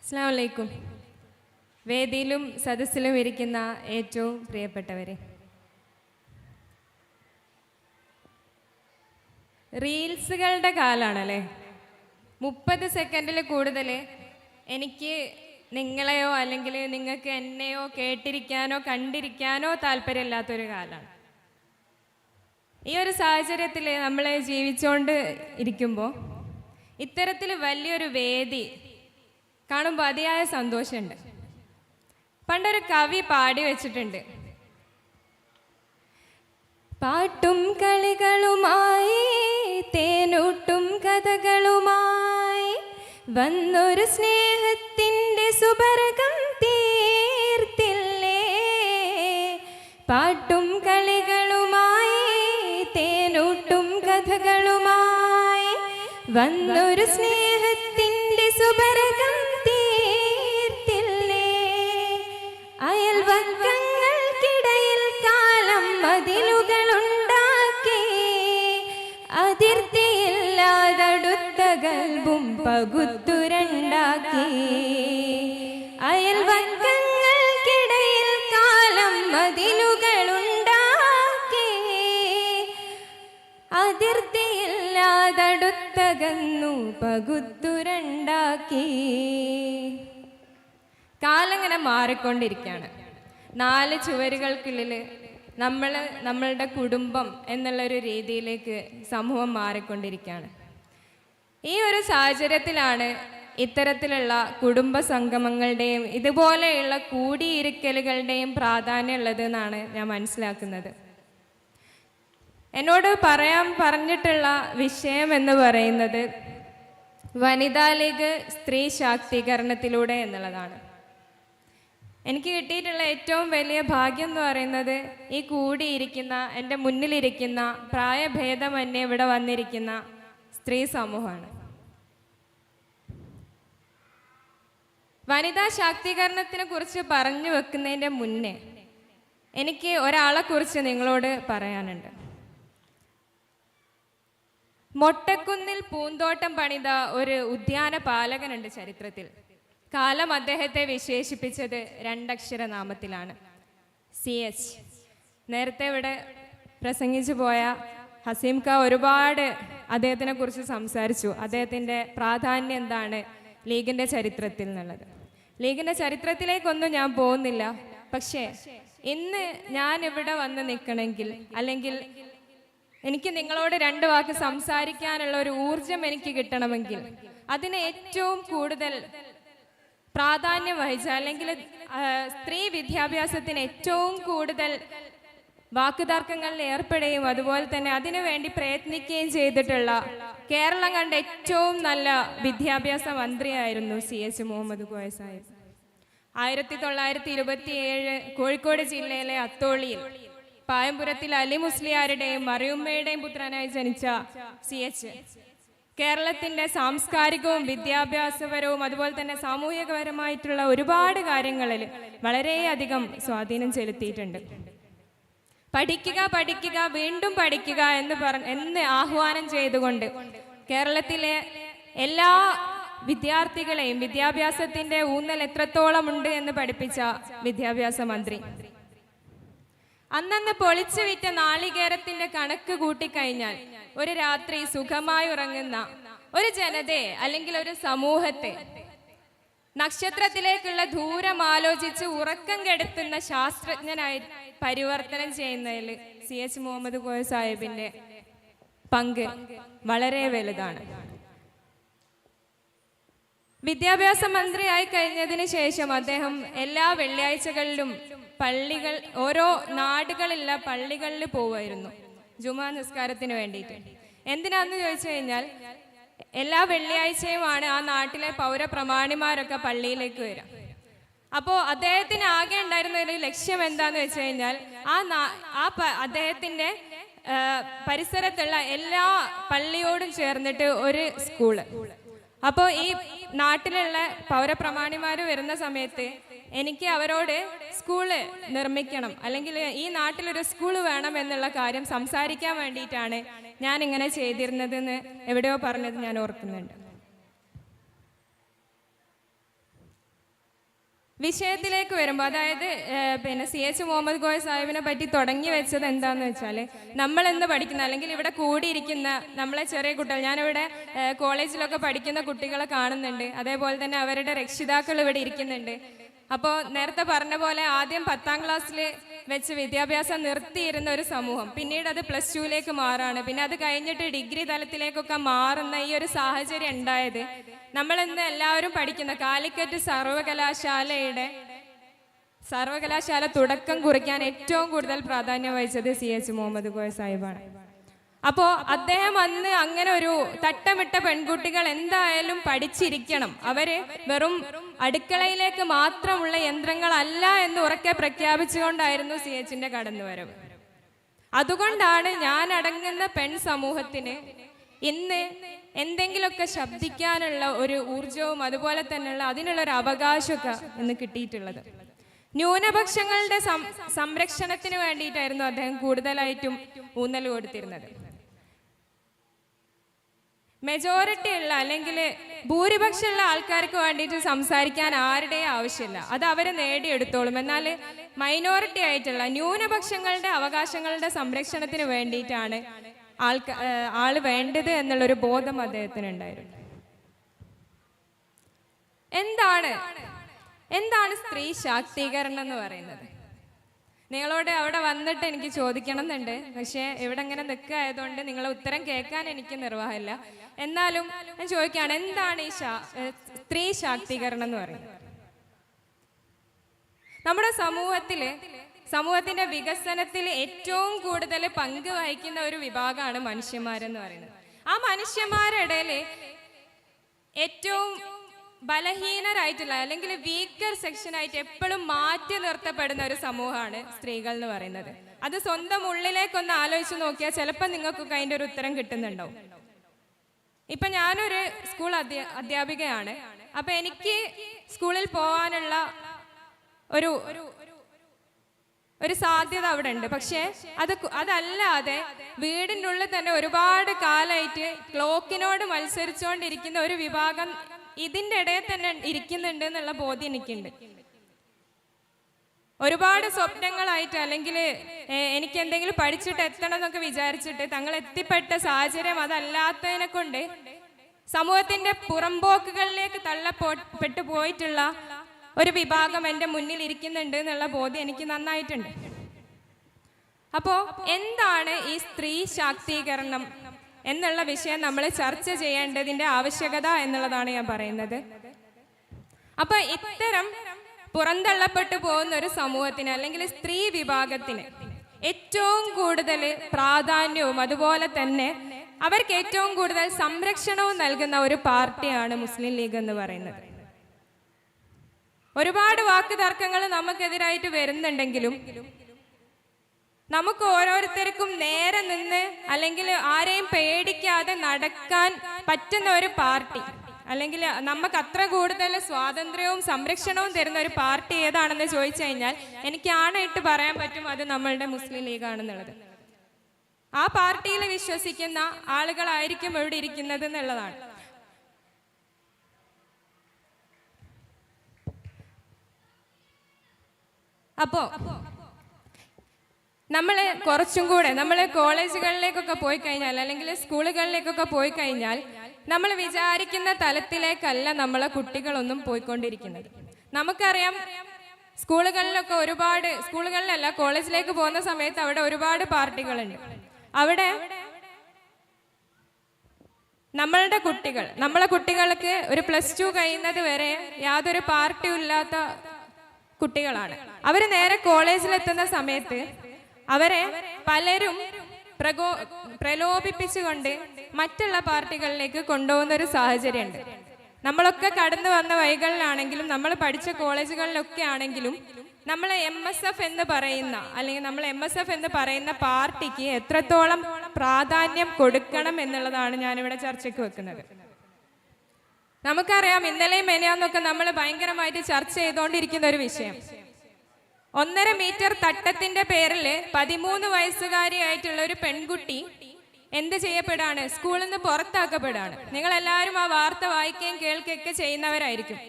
അസ്സലാമു അലൈക്കും. വേദിയിലും സദസ്സിലും ഇരിക്കുന്ന ഏറ്റവും പ്രിയപ്പെട്ടവരെ, റീൽസുകളുടെ കാലാണല്ലേ. 30 സെക്കൻഡിൽ കൂടുതൽ എനിക്ക് നിങ്ങളെയോ അല്ലെങ്കിൽ നിങ്ങൾക്ക് എന്നെയോ കേട്ടിരിക്കാനോ കണ്ടിരിക്കാനോ താല്പര്യമില്ലാത്തൊരു കാലമാണ്. ഈ ഒരു സാഹചര്യത്തിൽ നമ്മൾ ജീവിച്ചുകൊണ്ട് ഇരിക്കുമ്പോൾ ഇത്തരത്തിൽ വലിയൊരു വേദി കാണുമ്പോൾ അതിയായ സന്തോഷമുണ്ട്. പണ്ടൊരു കവി പാടി വെച്ചിട്ടുണ്ട്: പാട്ടും കളികളുമായി തേനൂട്ടും കഥകളുമായി വന്നൊരു സ്നേഹത്തിൻ്റെ സുബർഗം തീർത്തില്ലേ. പാട്ടും കളികളുമായി തേനൂട്ടും കഥകളുമായി വന്നൊരു സ്നേഹത്തിൻ്റെ സുബർഗം തീർത്തില്ലേ. അയൽവക്കങ്ങൾക്കിടയിൽ കാലം മതിലുകളുണ്ടാക്കി അതിർത്തിയില്ലാതടുത്ത കൽബും പകുത്തുരണ്ടാക്കി. അയൽവക്കങ്ങൾക്കിടയിൽ കാലം മതിലുകളുണ്ടാക്കി അതിർത്തിയില്ലാതടുത്തകന്നു പകുത്തുരണ്ടാക്കി. കാലങ്ങനെ മാറിക്കൊണ്ടിരിക്കുകയാണ്. 4 ചുവരുകൾക്കുള്ളിൽ നമ്മളുടെ കുടുംബം എന്നുള്ളൊരു രീതിയിലേക്ക് സമൂഹം മാറിക്കൊണ്ടിരിക്കുകയാണ്. ഈ ഒരു സാഹചര്യത്തിലാണ് ഇത്തരത്തിലുള്ള കുടുംബ സംഗമങ്ങളുടെയും ഇതുപോലെയുള്ള കൂടിയിരിക്കലുകളുടെയും പ്രാധാന്യം ഉള്ളത് എന്നാണ് ഞാൻ മനസ്സിലാക്കുന്നത്. എന്നോട് പറഞ്ഞിട്ടുള്ള വിഷയം എന്ന് പറയുന്നത് വനിതാ ലീഗ് സ്ത്രീ ശാക്തീകരണത്തിലൂടെ എന്നുള്ളതാണ്. എനിക്ക് കിട്ടിയിട്ടുള്ള ഏറ്റവും വലിയ ഭാഗ്യം എന്ന് പറയുന്നത് ഈ കൂടിയിരിക്കുന്ന എൻ്റെ മുന്നിലിരിക്കുന്ന പ്രായഭേദമന്യേ ഇവിടെ വന്നിരിക്കുന്ന സ്ത്രീ സമൂഹമാണ്. വനിതാ ശാക്തീകരണത്തിനെ കുറിച്ച് പറഞ്ഞു വെക്കുന്നതിൻ്റെ മുന്നേ എനിക്ക് ഒരാളെ കുറിച്ച് നിങ്ങളോട് പറയാനുണ്ട്. മൊട്ടക്കുന്നിൽ പൂന്തോട്ടം പണിത ഒരു ഉദ്യാന പാലകനുണ്ട് ചരിത്രത്തിൽ. കാലം അദ്ദേഹത്തെ വിശേഷിപ്പിച്ചത് 2 അക്ഷര നാമത്തിലാണ്: CH. നേരത്തെ ഇവിടെ പ്രസംഗിച്ചു പോയ ഹസീം ക ഒരുപാട് അദ്ദേഹത്തിനെ കുറിച്ച് സംസാരിച്ചു. അദ്ദേഹത്തിൻ്റെ പ്രാധാന്യം എന്താണ് ലീഗിൻ്റെ ചരിത്രത്തിൽ എന്നുള്ളത്. ലീഗിൻ്റെ ചരിത്രത്തിലേക്കൊന്നും ഞാൻ പോകുന്നില്ല. പക്ഷേ ഇന്ന് ഞാൻ ഇവിടെ വന്ന് നിൽക്കണമെങ്കിൽ, അല്ലെങ്കിൽ എനിക്ക് നിങ്ങളോട് 2 വാക്ക് സംസാരിക്കാനുള്ള ഒരു ഊർജം എനിക്ക് കിട്ടണമെങ്കിൽ, അതിന് ഏറ്റവും കൂടുതൽ പ്രാധാന്യം വഹിച്ച, അല്ലെങ്കിൽ സ്ത്രീ വിദ്യാഭ്യാസത്തിന് ഏറ്റവും കൂടുതൽ വാക്കുതർക്കങ്ങളിൽ ഏർപ്പെടുകയും അതുപോലെ തന്നെ അതിനുവേണ്ടി പ്രയത്നിക്കുകയും ചെയ്തിട്ടുള്ള കേരളം കണ്ട ഏറ്റവും നല്ല വിദ്യാഭ്യാസ മന്ത്രിയായിരുന്നു CH മുഹമ്മദ് കോയ സാഹിബ്. 1927 കോഴിക്കോട് ജില്ലയിലെ അത്തോളിയിൽ പായമ്പുരത്തിൽ അലി മുസ്ലിയാരുടെയും മറിയുമ്മയുടെയും പുത്രനായി ജനിച്ച CH കേരളത്തിൻ്റെ സാംസ്കാരികവും വിദ്യാഭ്യാസപരവും അതുപോലെ തന്നെ സാമൂഹികപരമായിട്ടുള്ള ഒരുപാട് കാര്യങ്ങളിൽ വളരെയധികം സ്വാധീനം ചെലുത്തിയിട്ടുണ്ട്. പഠിക്കുക പഠിക്കുക വീണ്ടും പഠിക്കുക എന്ന് ആഹ്വാനം ചെയ്തുകൊണ്ട് കേരളത്തിലെ എല്ലാ വിദ്യാർത്ഥികളെയും വിദ്യാഭ്യാസത്തിൻ്റെ ഊന്നൽ എത്രത്തോളം ഉണ്ട് എന്ന് പഠിപ്പിച്ച വിദ്യാഭ്യാസ മന്ത്രി. അന്നന്ന് പൊളിച്ചു വിറ്റ നാളികേരത്തിന്റെ കണക്ക് കൂട്ടിക്കഴിഞ്ഞാൽ ഒരു രാത്രി സുഖമായി ഉറങ്ങുന്ന ഒരു ജനതയെ അല്ലെങ്കിൽ ഒരു സമൂഹത്തെ നക്ഷത്രത്തിലേക്കുള്ള ദൂരം ആലോചിച്ച് ഉറക്കം കെടുത്തുന്ന ശാസ്ത്രജ്ഞനായി പരിവർത്തനം ചെയ്യുന്നതിൽ CH മുഹമ്മദ് കോയ സാഹിബിന്റെ പങ്ക് വളരെ വലുതാണ്. വിദ്യാഭ്യാസ മന്ത്രിയായി കഴിഞ്ഞതിന് ശേഷം അദ്ദേഹം എല്ലാ വെള്ളിയാഴ്ചകളിലും ഓരോ നാടുകളിലുള്ള പള്ളികളിൽ പോവുമായിരുന്നു ജുമാ നിസ്കാരത്തിന് വേണ്ടിയിട്ട്. എന്തിനാന്ന് ചോദിച്ചു കഴിഞ്ഞാൽ എല്ലാ വെള്ളിയാഴ്ചയുമാണ് ആ നാട്ടിലെ പൗരപ്രമാണിമാരൊക്കെ പള്ളിയിലേക്ക് വരിക. അപ്പോൾ അദ്ദേഹത്തിന് ആകെ ഉണ്ടായിരുന്ന ഒരു ലക്ഷ്യം എന്താന്ന് വെച്ച് കഴിഞ്ഞാൽ അദ്ദേഹത്തിന്റെ പരിസരത്തുള്ള എല്ലാ പള്ളിയോടും ചേർന്നിട്ട് ഒരു സ്കൂള്. അപ്പോൾ ഈ നാട്ടിലുള്ള പൗരപ്രമാണിമാർ വരുന്ന സമയത്ത് എനിക്ക് അവരോട് സ്കൂള് നിർമ്മിക്കണം, അല്ലെങ്കിൽ ഈ നാട്ടിലൊരു സ്കൂള് വേണം എന്നുള്ള കാര്യം സംസാരിക്കാൻ വേണ്ടിയിട്ടാണ് ഞാൻ ഇങ്ങനെ ചെയ്തിരുന്നതെന്ന് എവിടെയോ പറഞ്ഞത് ഞാൻ ഓർക്കുന്നുണ്ട്. വിഷയത്തിലേക്ക് വരുമ്പോൾ, അതായത് പിന്നെ CH മുഹമ്മദ് കോയ സാഹിബിനെ പറ്റി തുടങ്ങി വെച്ചത് എന്താന്ന് വെച്ചാൽ, നമ്മൾ എന്ന് പഠിക്കുന്ന അല്ലെങ്കിൽ ഇവിടെ കൂടിയിരിക്കുന്ന നമ്മളെ ചെറിയ കുട്ടികൾ, ഞാനിവിടെ കോളേജിലൊക്കെ പഠിക്കുന്ന കുട്ടികളെ കാണുന്നുണ്ട്, അതേപോലെ തന്നെ അവരുടെ രക്ഷിതാക്കൾ ഇവിടെ ഇരിക്കുന്നുണ്ട്. അപ്പോൾ നേരത്തെ പറഞ്ഞ പോലെ ആദ്യം 10ാം ക്ലാസ്സിൽ വെച്ച് വിദ്യാഭ്യാസം നിർത്തിയിരുന്ന ഒരു സമൂഹം പിന്നീട് അത് +2ലേക്ക് മാറാണ്, പിന്നെ അത് കഴിഞ്ഞിട്ട് ഡിഗ്രി തലത്തിലേക്കൊക്കെ മാറുന്ന ഈ ഒരു സാഹചര്യം ഉണ്ടായത് നമ്മളിന്ന് എല്ലാവരും പഠിക്കുന്ന കാലിക്കറ്റ് സർവകലാശാല തുടക്കം കുറിക്കാൻ ഏറ്റവും കൂടുതൽ പ്രാധാന്യം വഹിച്ചത് CH മുഹമ്മദ് കോയ സാഹിബാണ്. അപ്പോൾ അദ്ദേഹം അന്ന് അങ്ങനെ ഒരു തട്ടമിട്ട പെൺകുട്ടികൾ എന്തായാലും പഠിച്ചിരിക്കണം, അവര് വെറും അടുക്കളയിലേക്ക് മാത്രമുള്ള യന്ത്രങ്ങളല്ല എന്ന് ഉറക്കെ പ്രഖ്യാപിച്ചുകൊണ്ടായിരുന്നു CHന്റെ കടന്നുവരവ്. അതുകൊണ്ടാണ് ഞാൻ അടങ്ങുന്ന പെൺ സമൂഹത്തിന് ഇന്ന് എന്തെങ്കിലുമൊക്കെ ശബ്ദിക്കാനുള്ള ഒരു ഊർജവും അതുപോലെ തന്നെയുള്ള അതിനുള്ള ഒരു അവകാശമൊക്കെ ഇന്ന് കിട്ടിയിട്ടുള്ളത്. ന്യൂനപക്ഷങ്ങളുടെ സംരക്ഷണത്തിന് വേണ്ടിയിട്ടായിരുന്നു അദ്ദേഹം കൂടുതലായിട്ടും ഊന്നൽ കൊടുത്തിരുന്നത്. മെജോറിറ്റി ഉള്ള അല്ലെങ്കിൽ ഭൂരിപക്ഷമുള്ള ആൾക്കാർക്ക് വേണ്ടിയിട്ട് സംസാരിക്കാൻ ആരുടെയും ആവശ്യമില്ല, അത് അവരെ നേടിയെടുത്തോളും. എന്നാൽ മൈനോറിറ്റി ആയിട്ടുള്ള ന്യൂനപക്ഷങ്ങളുടെ അവകാശങ്ങളുടെ സംരക്ഷണത്തിന് വേണ്ടിയിട്ടാണ് ആള് വേണ്ടത് എന്നുള്ളൊരു ബോധം അദ്ദേഹത്തിന് ഉണ്ടായിരുന്നു. എന്താണ് സ്ത്രീ ശാക്തീകരണം എന്ന് പറയുന്നത്? നിങ്ങളോട് അവിടെ വന്നിട്ട് എനിക്ക് ചോദിക്കണം എന്നുണ്ട്, പക്ഷേ ഇവിടെ ഇങ്ങനെ നിൽക്കായതുകൊണ്ട് നിങ്ങളെ ഉത്തരം കേൾക്കാൻ എനിക്ക് നിർവാഹമില്ല. എന്നാലും ഞാൻ ചോദിക്കുകയാണ്, എന്താണ് ഈ സ്ത്രീ ശാക്തീകരണം എന്ന് പറയുന്നത്? നമ്മുടെ സമൂഹത്തിന്റെ വികസനത്തിൽ ഏറ്റവും കൂടുതൽ പങ്ക് വഹിക്കുന്ന ഒരു വിഭാഗമാണ് മനുഷ്യന്മാരെന്ന് പറയുന്നത്. ആ മനുഷ്യന്മാരുടെ ഇടയിൽ ഏറ്റവും ബലഹീനരായിട്ടുള്ള അല്ലെങ്കിൽ വീക്കർ സെക്ഷനായിട്ട് എപ്പോഴും മാറ്റി നിർത്തപ്പെടുന്ന ഒരു സമൂഹമാണ് സ്ത്രീകൾ എന്ന് പറയുന്നത്. അത് സ്വന്തം ഉള്ളിലേക്കൊന്ന് ആലോചിച്ച് നോക്കിയാൽ ചിലപ്പോൾ നിങ്ങൾക്കൊക്കെ അതിൻ്റെ ഒരു ഉത്തരം കിട്ടുന്നുണ്ടാവും. ഇപ്പൊ ഞാനൊരു സ്കൂൾ അധ്യാപികയാണ്. അപ്പൊ എനിക്ക് സ്കൂളിൽ പോകാനുള്ള ഒരു സാധ്യത അവിടെ ഉണ്ട്. പക്ഷെ അതല്ലാതെ വീടിൻ്റെ ഉള്ളിൽ തന്നെ ഒരുപാട് കാലമായിട്ട് ക്ലോക്കിനോട് മത്സരിച്ചുകൊണ്ടിരിക്കുന്ന ഒരു വിഭാഗം ഇതിൻ്റെ ഇടയിൽ തന്നെ ഇരിക്കുന്നുണ്ട് എന്നുള്ള ബോധ്യം എനിക്കുണ്ട്. ഒരുപാട് സ്വപ്നങ്ങളായിട്ട് അല്ലെങ്കിൽ എനിക്ക് എന്തെങ്കിലും പഠിച്ചിട്ട് എത്തണം എന്നൊക്കെ വിചാരിച്ചിട്ട് തങ്ങൾ എത്തിപ്പെട്ട സാഹചര്യം അതല്ലാത്തതിനെ കൊണ്ട് സമൂഹത്തിന്റെ പുറംപോക്കുകളിലേക്ക് തള്ളപ്പെട്ടു പോയിട്ടുള്ള ഒരു വിഭാഗം എൻ്റെ മുന്നിൽ ഇരിക്കുന്നുണ്ട് എന്നുള്ള ബോധ്യം എനിക്ക് നന്നായിട്ടുണ്ട്. അപ്പോൾ എന്താണ് ഈ സ്ത്രീ ശാക്തീകരണം എന്നുള്ള വിഷയം നമ്മൾ ചർച്ച ചെയ്യേണ്ടതിൻ്റെ ആവശ്യകത എന്നുള്ളതാണ് ഞാൻ പറയുന്നത്. അപ്പൊ ഇത്തരം പുറന്തള്ളപ്പെട്ടു പോകുന്ന ഒരു സമൂഹത്തിന് അല്ലെങ്കിൽ സ്ത്രീ വിഭാഗത്തിന് ഏറ്റവും കൂടുതൽ പ്രാധാന്യവും അതുപോലെ തന്നെ അവർക്ക് ഏറ്റവും കൂടുതൽ സംരക്ഷണവും നൽകുന്ന ഒരു പാർട്ടിയാണ് മുസ്ലിം ലീഗ് എന്ന് പറയുന്നത്. ഒരുപാട് വാക്ക് തർക്കങ്ങൾ നമുക്കെതിരായിട്ട് വരുന്നുണ്ടെങ്കിലും നമുക്ക് ഓരോരുത്തർക്കും നേരെ നിന്ന് അല്ലെങ്കിൽ ആരെയും പേടിക്കാതെ നടക്കാൻ പറ്റുന്ന ഒരു പാർട്ടി അല്ലെങ്കിൽ നമുക്ക് അത്ര കൂടുതൽ സ്വാതന്ത്ര്യവും സംരക്ഷണവും തരുന്ന ഒരു പാർട്ടി ഏതാണെന്ന് ചോദിച്ചു കഴിഞ്ഞാൽ എനിക്ക് ആണായിട്ട് പറയാൻ പറ്റും അത് നമ്മളുടെ മുസ്ലിം ലീഗാണെന്നുള്ളത്. ആ പാർട്ടിയിൽ വിശ്വസിക്കുന്ന ആളുകളായിരിക്കും ഇവിടെ ഇരിക്കുന്നത് എന്നുള്ളതാണ്. അപ്പോ നമ്മൾ കുറച്ചും കൂടെ നമ്മൾ കോളേജുകളിലേക്കൊക്കെ പോയി കഴിഞ്ഞാൽ അല്ലെങ്കിൽ സ്കൂളുകളിലേക്കൊക്കെ പോയി കഴിഞ്ഞാൽ നമ്മൾ വിചാരിക്കുന്ന തലത്തിലേക്കല്ല നമ്മളെ കുട്ടികളൊന്നും പോയിക്കൊണ്ടിരിക്കുന്നത്. നമുക്കറിയാം സ്കൂളുകളിലൊക്കെ സ്കൂളുകളിലല്ല കോളേജിലേക്ക് പോകുന്ന സമയത്ത് അവിടെ ഒരുപാട് പാർട്ടികളുണ്ട്. അവിടെ നമ്മളെ കുട്ടികൾക്ക് ഒരു +2 കഴിയുന്നത് വരെ യാതൊരു പാർട്ടിയും ഇല്ലാത്ത കുട്ടികളാണ്. അവർ നേരെ കോളേജിലെത്തുന്ന സമയത്ത് അവരെ പലരും പ്രലോഭിപ്പിച്ചുകൊണ്ട് മറ്റുള്ള പാർട്ടികളിലേക്ക് കൊണ്ടുപോകുന്ന ഒരു സാഹചര്യമുണ്ട്. നമ്മളൊക്കെ കടന്നു വന്ന വഴികളിലാണെങ്കിലും നമ്മൾ പഠിച്ച കോളേജുകളിലൊക്കെ ആണെങ്കിലും നമ്മൾ MSF എന്ന് പറയുന്ന പാർട്ടിക്ക് എത്രത്തോളം പ്രാധാന്യം കൊടുക്കണം എന്നുള്ളതാണ് ഞാനിവിടെ ചർച്ചയ്ക്ക് വെക്കുന്നത്. നമുക്കറിയാം ഇന്നലെയും മെനയാന്നൊക്കെ നമ്മൾ ഭയങ്കരമായിട്ട് ചർച്ച ചെയ്തുകൊണ്ടിരിക്കുന്ന ഒരു വിഷയം 1.5 മീറ്റർ തട്ടത്തിന്റെ പേരിൽ 13 വയസ്സുകാരിയായിട്ടുള്ള ഒരു പെൺകുട്ടി എന്ത് ചെയ്യപ്പെടാണ്? സ്കൂളിൽ നിന്ന് പുറത്താക്കപ്പെടാണ്. നിങ്ങൾ എല്ലാവരും ആ വാർത്ത വായിക്കുകയും കേൾക്കുകയൊക്കെ ചെയ്യുന്നവരായിരിക്കും.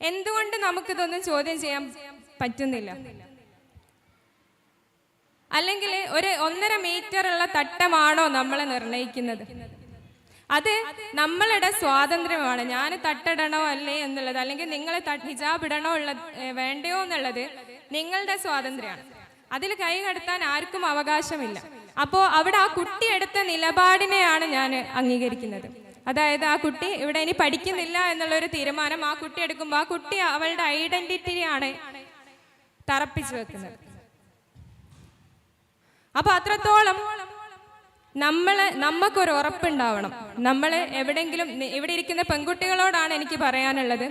എന്തുകൊണ്ട് നമുക്കിതൊന്നും ചോദ്യം ചെയ്യാൻ പറ്റുന്നില്ല? അല്ലെങ്കിൽ ഒരു 1.5 മീറ്റർ ഉള്ള തട്ടമാണോ നമ്മളെ നിർണയിക്കുന്നത്? അത് നമ്മളുടെ സ്വാതന്ത്ര്യമാണ്. ഞാൻ തട്ടിടണോ അല്ലേ എന്നുള്ളത്, അല്ലെങ്കിൽ നിങ്ങൾ ഹിജാബ് ഇടണോ വേണ്ടയോ എന്നുള്ളത് നിങ്ങളുടെ സ്വാതന്ത്ര്യമാണ്. അതിൽ കൈ കടത്താൻ ആർക്കും അവകാശമില്ല. അപ്പോൾ അവിടെ ആ കുട്ടി എടുത്ത നിലപാടിനെയാണ് ഞാൻ അംഗീകരിക്കുന്നത്. അതായത് ആ കുട്ടി ഇവിടെ ഇനി പഠിക്കുന്നില്ല എന്നുള്ളൊരു തീരുമാനം ആ കുട്ടി എടുക്കുമ്പോൾ ആ കുട്ടി അവളുടെ ഐഡന്റിറ്റിയാണ് തറപ്പിച്ചു വെക്കുന്നത്. അപ്പൊ അത്രത്തോളം നമുക്കൊരു ഉറപ്പുണ്ടാവണം. നമ്മൾ എവിടെങ്കിലും, ഇവിടെ ഇരിക്കുന്ന പെൺകുട്ടികളോടാണ് എനിക്ക് പറയാനുള്ളത്,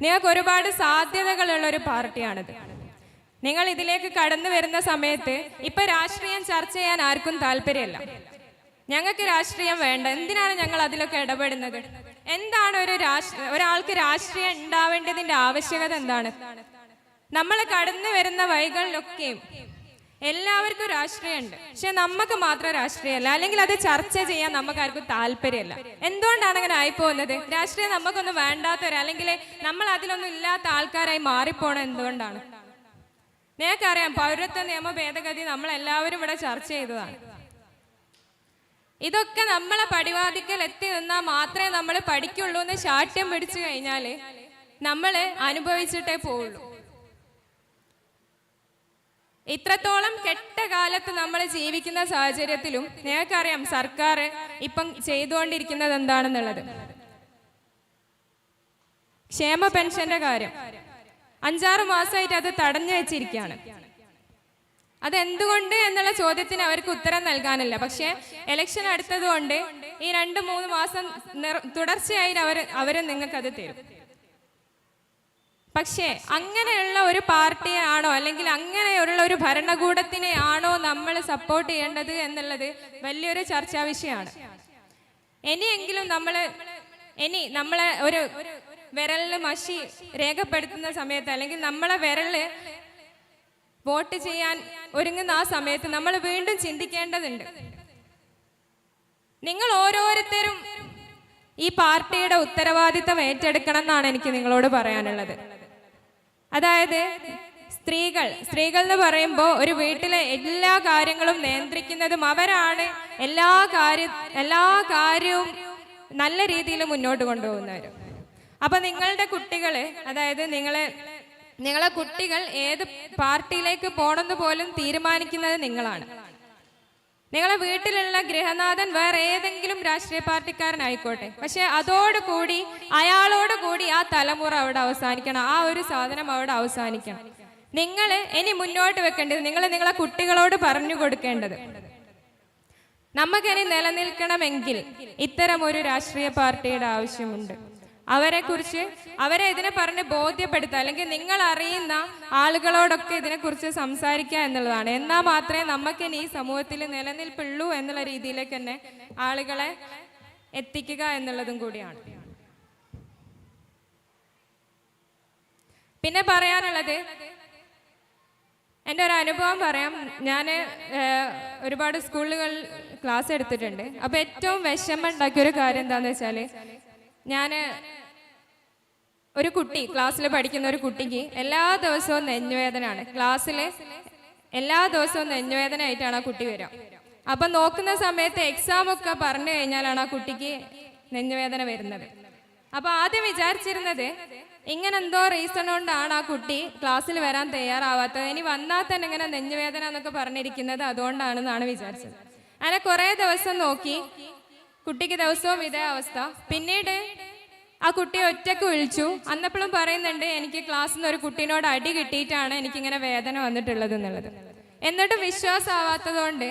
നിങ്ങൾക്ക് ഒരുപാട് സാധ്യതകളുള്ള ഒരു പാർട്ടിയാണിത്. നിങ്ങൾ ഇതിലേക്ക് കടന്നു വരുന്ന സമയത്ത് ഇപ്പൊ രാഷ്ട്രീയം ചർച്ച ചെയ്യാൻ ആർക്കും താല്പര്യമില്ല. ഞങ്ങൾക്ക് രാഷ്ട്രീയം വേണ്ട, എന്തിനാണ് ഞങ്ങൾ അതിലൊക്കെ ഇടപെടുന്നത്? എന്താണ് ഒരാൾക്ക് രാഷ്ട്രീയം ഉണ്ടാവേണ്ടതിന്റെ ആവശ്യകത എന്താണ്? നമ്മൾ കടന്നു വരുന്ന വഴികളിലൊക്കെയും എല്ലാവർക്കും രാഷ്ട്രീയമുണ്ട്, പക്ഷെ നമുക്ക് മാത്രം രാഷ്ട്രീയമല്ല, അല്ലെങ്കിൽ അത് ചർച്ച ചെയ്യാൻ നമുക്കാർക്കും താല്പര്യമില്ല. എന്തുകൊണ്ടാണ് അങ്ങനെ ആയിപ്പോകുന്നത്? രാഷ്ട്രീയം നമുക്കൊന്നും വേണ്ടാത്തവർ, അല്ലെങ്കിൽ നമ്മൾ അതിലൊന്നും ഇല്ലാത്ത ആൾക്കാരായി മാറിപ്പോണം. എന്തുകൊണ്ടാണ്? നിങ്ങൾക്കറിയാം, പൗരത്വ നിയമ ഭേദഗതി നമ്മൾ എല്ലാവരും ഇവിടെ ചർച്ച ചെയ്തതാണ്. ഇതൊക്കെ നമ്മളെ പടിവാദിക്കൽ എത്തി നിന്നാൽ മാത്രമേ നമ്മൾ പഠിക്കുള്ളൂ എന്ന് ശാഠ്യം പിടിച്ചു കഴിഞ്ഞാൽ നമ്മൾ അനുഭവിച്ചിട്ടേ പോവുള്ളൂ. ഇത്രത്തോളം കെട്ട കാലത്ത് നമ്മൾ ജീവിക്കുന്ന സാഹചര്യത്തിലും നിങ്ങൾക്കറിയാം സർക്കാർ ഇപ്പം ചെയ്തുകൊണ്ടിരിക്കുന്നത് എന്താണെന്നുള്ളത്. ക്ഷേമ പെൻഷന്റെ കാര്യം 5-6 മാസമായിട്ട് അത് തടഞ്ഞു വെച്ചിരിക്കുകയാണ്. അതെന്തുകൊണ്ട് എന്നുള്ള ചോദ്യത്തിന് അവർക്ക് ഉത്തരം നൽകാനില്ല. പക്ഷെ ഇലക്ഷൻ അടുത്തതുകൊണ്ട് ഈ 2-3 മാസം തുടർച്ചയായി അവര് നിങ്ങൾക്കത് തരും. പക്ഷേ അങ്ങനെയുള്ള ഒരു പാർട്ടിയെ ആണോ, അല്ലെങ്കിൽ അങ്ങനെയുള്ള ഒരു ഭരണകൂടത്തിനെ ആണോ നമ്മൾ സപ്പോർട്ട് ചെയ്യേണ്ടത് എന്നുള്ളത് വലിയൊരു ചർച്ചാ വിഷയമാണ്. ഇനിയെങ്കിലും നമ്മളെ ഒരു വിരലിന് മഷി രേഖപ്പെടുത്തുന്ന സമയത്ത്, അല്ലെങ്കിൽ നമ്മളെ വിരല് വോട്ട് ചെയ്യാൻ ഒരുങ്ങുന്ന ആ സമയത്ത് നമ്മൾ വീണ്ടും ചിന്തിക്കേണ്ടതുണ്ട്. നിങ്ങൾ ഓരോരുത്തരും ഈ പാർട്ടിയുടെ ഉത്തരവാദിത്തം ഏറ്റെടുക്കണം എന്നാണ് എനിക്ക് നിങ്ങളോട് പറയാനുള്ളത്. അതായത് സ്ത്രീകൾ എന്ന് പറയുമ്പോൾ ഒരു വീട്ടിലെ എല്ലാ കാര്യങ്ങളും നിയന്ത്രിക്കുന്നതും അവരാണ്. എല്ലാ കാര്യവും നല്ല രീതിയിൽ മുന്നോട്ട് കൊണ്ടുപോകുന്നവരും. അപ്പൊ നിങ്ങളുടെ കുട്ടികള്, അതായത് നിങ്ങളെ കുട്ടികൾ ഏത് പാർട്ടിയിലേക്ക് പോകണമെന്ന് പോലും തീരുമാനിക്കുന്നത് നിങ്ങളാണ്. നിങ്ങളെ വീട്ടിലുള്ള ഗൃഹനാഥൻ വേറെ ഏതെങ്കിലും രാഷ്ട്രീയ പാർട്ടിക്കാരനായിക്കോട്ടെ, പക്ഷെ അയാളോട് കൂടി ആ തലമുറ അവിടെ അവസാനിക്കണം, ആ ഒരു സാധനം അവിടെ അവസാനിക്കണം. നിങ്ങൾ ഇനി മുന്നോട്ട് വെക്കേണ്ടത്, നിങ്ങളെ കുട്ടികളോട് പറഞ്ഞു കൊടുക്കേണ്ടത്, നമുക്കിനി നിലനിൽക്കണമെങ്കിൽ ഇത്തരം ഒരു രാഷ്ട്രീയ പാർട്ടിയുടെ ആവശ്യമുണ്ട്. അവരെ ഇതിനെ പറഞ്ഞ് ബോധ്യപ്പെടുത്തുക, അല്ലെങ്കിൽ നിങ്ങൾ അറിയുന്ന ആളുകളോടൊക്കെ ഇതിനെക്കുറിച്ച് സംസാരിക്കുക എന്നുള്ളതാണ്. എന്നാൽ മാത്രമേ നമുക്കിനി ഈ സമൂഹത്തിൽ നിലനിൽപ്പുള്ളൂ എന്നുള്ള രീതിയിലേക്ക് തന്നെ ആളുകളെ എത്തിക്കുക എന്നുള്ളതും കൂടിയാണ്. പിന്നെ പറയാനുള്ളത്, എൻ്റെ ഒരു അനുഭവം പറയാം. ഞാൻ ഒരുപാട് സ്കൂളുകൾ ക്ലാസ് എടുത്തിട്ടുണ്ട്. അപ്പോൾ ഏറ്റവും വിഷമം ഉണ്ടാക്കിയൊരു കാര്യം എന്താണെന്ന് വെച്ചാൽ, ഒരു കുട്ടി, ക്ലാസ്സിൽ പഠിക്കുന്ന ഒരു കുട്ടിക്ക് എല്ലാ ദിവസവും നെഞ്ഞുവേദനയാണ്. ക്ലാസ്സിൽ എല്ലാ ദിവസവും നെഞ്ഞുവേദന ആയിട്ടാണ് ആ കുട്ടി വരിക. അപ്പം നോക്കുന്ന സമയത്ത് എക്സാം ഒക്കെ പറഞ്ഞു കഴിഞ്ഞാലാണ് ആ കുട്ടിക്ക് നെഞ്ഞുവേദന വരുന്നത്. അപ്പൊ ആദ്യം വിചാരിച്ചിരുന്നത് ഇങ്ങനെ എന്തോ റീസൺ കൊണ്ടാണ് ആ കുട്ടി ക്ലാസ്സിൽ വരാൻ തയ്യാറാവാത്തത്, ഇനി വന്നാൽ തന്നെ ഇങ്ങനെ നെഞ്ഞുവേദന എന്നൊക്കെ പറഞ്ഞിരിക്കുന്നത് അതുകൊണ്ടാണെന്നാണ് വിചാരിച്ചത്. അങ്ങനെ കുറെ ദിവസം നോക്കി, കുട്ടിക്ക് ദിവസവും ഇതേ അവസ്ഥ. പിന്നീട് ആ കുട്ടിയെ ഒറ്റക്ക് വിളിച്ചു. അന്നപ്പോഴും പറയുന്നുണ്ട്, എനിക്ക് ക്ലാസ്സിൽ നിന്ന് ഒരു കുട്ടീനോട് അടി കിട്ടിയിട്ടാണ് എനിക്കിങ്ങനെ വേദന വന്നിട്ടുള്ളത് എന്നുള്ളത്. എന്നിട്ടും വിശ്വാസമാവാത്തത് കൊണ്ട്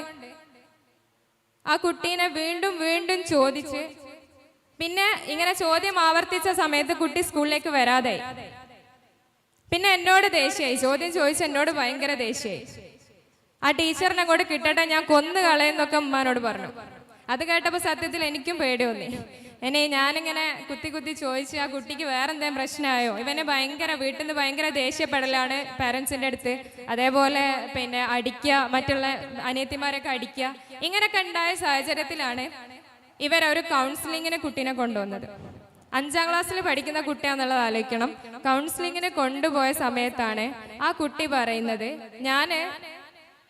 ആ കുട്ടീനെ വീണ്ടും വീണ്ടും ചോദിച്ച്, പിന്നെ ഇങ്ങനെ ചോദ്യം ആവർത്തിച്ച സമയത്ത് കുട്ടി സ്കൂളിലേക്ക് വരാതായി. പിന്നെ എന്നോട് ദേഷ്യമായി, ചോദ്യം ചോദിച്ച് എന്നോട് ഭയങ്കര ദേഷ്യമായി. ആ ടീച്ചറിനെ കൂടെ കിട്ടട്ടെ, ഞാൻ കൊന്നു കളയെന്നൊക്കെ ഉമ്മാനോട് പറഞ്ഞു. അത് കേട്ടപ്പോൾ സത്യത്തിൽ എനിക്കും പേടി തോന്നി. ഞാനിങ്ങനെ കുത്തി ചോദിച്ചു, ആ കുട്ടിക്ക് വേറെ എന്തെങ്കിലും പ്രശ്നമായോ? ഇവനെ വീട്ടിൽ നിന്ന് ഭയങ്കര ദേഷ്യപ്പെടലാണ് പാരൻസിൻ്റെ അടുത്ത്. അതേപോലെ പിന്നെ അടിക്കുക, മറ്റുള്ള അനിയത്തിമാരൊക്കെ അടിക്കുക, ഇങ്ങനെയൊക്കെ ഉണ്ടായ സാഹചര്യത്തിലാണ് ഇവരൊരു കൗൺസിലിങ്ങിന് കുട്ടീനെ കൊണ്ടുവന്നത്. 5ാം ക്ലാസ്സിൽ പഠിക്കുന്ന കുട്ടിയാന്നുള്ളത് ആലോചിക്കണം. കൗൺസിലിങ്ങിന് കൊണ്ടുപോയ സമയത്താണ് ആ കുട്ടി പറയുന്നത്, ഞാൻ